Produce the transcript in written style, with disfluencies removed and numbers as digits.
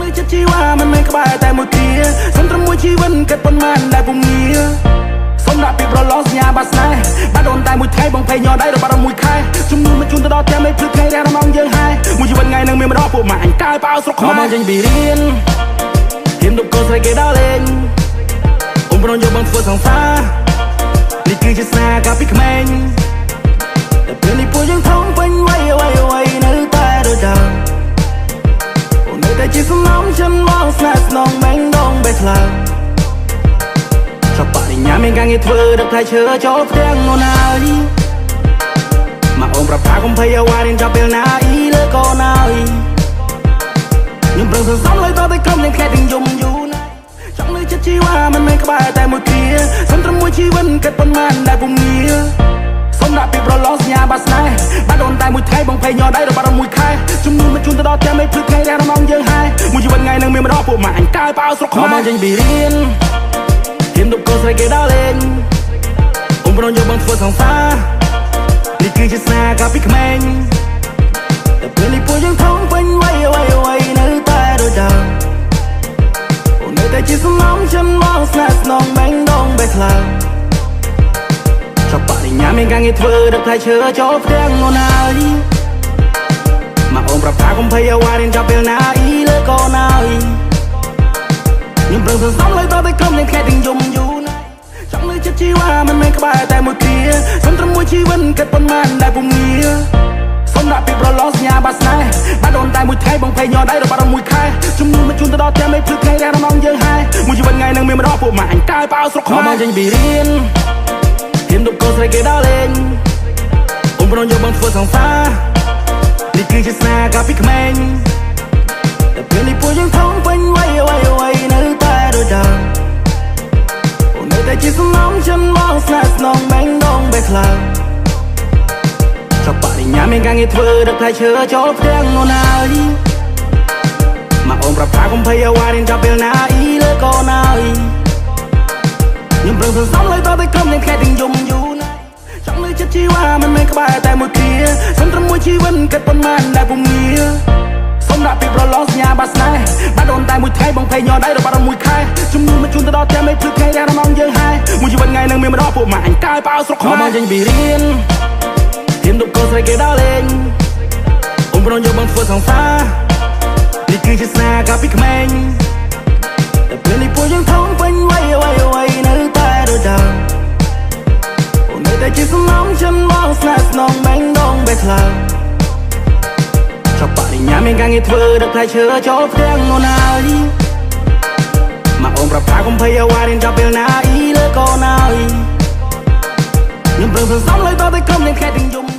លើចិត្តជីវ៉ាមិនមែនក្បែរតែមួយគ្រាសុំត្រឹមមួយជីវិតគិតប៉ុន្មានដែលពុំងារសុំដាក់ពីប្រឡងសញ្ញាបាត់ស្នេហ៍បាត់អូនតែមួយថ្ងៃបងភ័យញ័រដៃរបស់មួយខែជំនួសមកជូនទៅដល់ផ្ទះមេភ្លឺថ្ងៃរះរំងយើងហើយមួយជីវិតថ្ងៃនឹងមានម្ដងពួកម៉ាក់អញកាយប៉ៅស្រុកខ្មែរមកចេញពីរៀនហ៊ានដប់កូនស្រីគេដល់លេងអូនប្រងយកបងធ្វើសង្សារនេះគឺជាស្នេហ៍កាលពីក្មេងតែពេលនេះពួកយើងធំពេញវ័យអ្វីនៅតែដូចដើមអូននៅតែជាសំណងฉันមកស្នេហ៍ស្នងបែងដងបែកខ្លាំងចាប់បរិញ្ញាមានការងារធ្វើដឹកផ្លែឈើចូលផ្ទាំងអូនហើយមកអូនប្រាប់ថាកុំភ័យអ្វីរៀនចាប់ពេលណាអ៊ីលើកូនហើយខ្ញុំប្រឹងសន្សំលើតតែក្រុមនឹងខែទាំងយំយូរណាស់ចង់លើចិត្តជីវ៉ាមិនមែនក្បែរតែមួយគ្រាសុំត្រឹមមួយជីវិតគិតប៉ុន្មានដែលពុំងារសុំដាក់ពីប្រឡងសញ្ញាបាត់ស្នេហ៍បាត់អូនតែមួយថ្ងៃបងភ័យញ័រដៃរបស់មួយខែជំនួសមកជូនទៅដល់ផ្ទះមេភ្លឺថ្ងៃរះរំងយើងហើយមួយជីវិតថ្ងៃនឹងមានម្ដងពួកម៉ាក់អញកាយប៉ៅស្រុកខ្មែរមកចេញពីរៀនហ៊ានដប់កូនស្រីគេដល់លេងអូនប្រងយកបងធ្វើសង្សារនេះគឺជាស្នេហ៍កាលពីក្មេងតែពេលនេះពួកយើងធំពេញវ័យអ្វីនៅតែដូចដើមអូននៅតែជាសំណងฉันមកស្នេហ៍ស្នងបែងដងបែកខ្លាំងចាប់បរិញ្ញាមានការងារធ្វើដឹកផ្លែឈើចូលផ្ទាំងអូនហើយមកអូនប្រាប់ថាកុំភ័យអ្វីរៀនចាប់ពេលណាអ៊ីលើកូនហើយខ្ញុំប្រឹងសន្សំលើតតែក្រុមនឹងខែទាំងយំយូរណាស់ចង់លើចិត្តជីវ៉ាមិនមែនក្បែរតែមួយគ្រាសុំត្រឹមមួយជីវិតគិតប៉ុន្មានដែលពុំងារសុំដាក់ពីប្រឡងសញ្ញាបាត់ស្នេហ៍បាត់អូនតែមួយថ្ងៃបងភ័យញ័រដៃរបស់មួយខែជំនួសមកជូនទៅដល់ផ្ទះមេភ្លឺថ្ងៃរះរំងយើងហើយមួយជីវិតថ្ងៃនឹងមានម្ដងពួកម៉ាក់អញកាយប៉ៅស្រុកខ្មែរមកចេញពីរៀនហ៊ានដប់កូនស្រីគេដល់លេងអូនប្រងយកបងធ្វើសង្សារនេះគឺជាស្នេហ៍កាលពីក្មេងតែពេលនេះពួកយើងធំពេញវ័យអ្វីនៅតែដូចដើមអូននៅតែជាសំណងฉันមកស្នេហ៍ស្នងបែងដងបែកខ្លាំងចាប់បរិញ្ញាមានការងារធ្វើដឹកផ្លែឈើចូលផ្ទាំងអូនហើយមកអូនប្រាប់ថាកុំភ័យអ្វីរៀនចាប់ពេលណាអ៊ីលើកូនហើយខ្ញុំប្រឹងសន្សំលើតតែក្រុមនឹងខែទាំងយំយូរណាស់ចង់លើចិត្តជីវ៉ាមិនមែនក្បែរតែមួយគ្រាសុំត្រឹមមួយជីវិតគិតប៉ុន្មានដែលពុំងារសុំដាក់ពីប្រឡងសញ្ញាបាត់ស្នេហ៍បាត់អូនតែមួយថ្ងៃបងភ័យញ័រដៃរបស់មួយខែជំនួសមកជូនទៅដល់ផ្ទះមេភ្លឺថ្ងៃរះរំងយើងហើយមួយជីវិតថ្ងៃនឹងមានម្ដងពួកម៉ាក់អញកាយប៉ៅស្រុកខ្មែរមកចេញពីរៀនហ៊ានដប់កូនស្រីគេដល់លេងអូនប្រងយកបងធ្វើសង្សារនេះគឺជាស្នេហ៍កាលពីក្មេងតែពេលនេះពួកយើងធំពេញវ័យអ្វីនៅតែដូចដើមអូននៅតែជាសំណងฉันមកស្នេហ៍ស្នងបែងដងបែកខ្លាំងចាប់បរិញ្ញាមានការងារធ្វើដឹកផ្លែឈើចូលផ្ទាំងអូនហើយមកអូនប្រាប់ថាកុំភ័យអ្វីរៀនចាប់ពេលណាអ៊ីលើកូនហើយខ្ញុំប្រឹងសន្សំលើតតែក្រុមនឹងខែទាំងយំ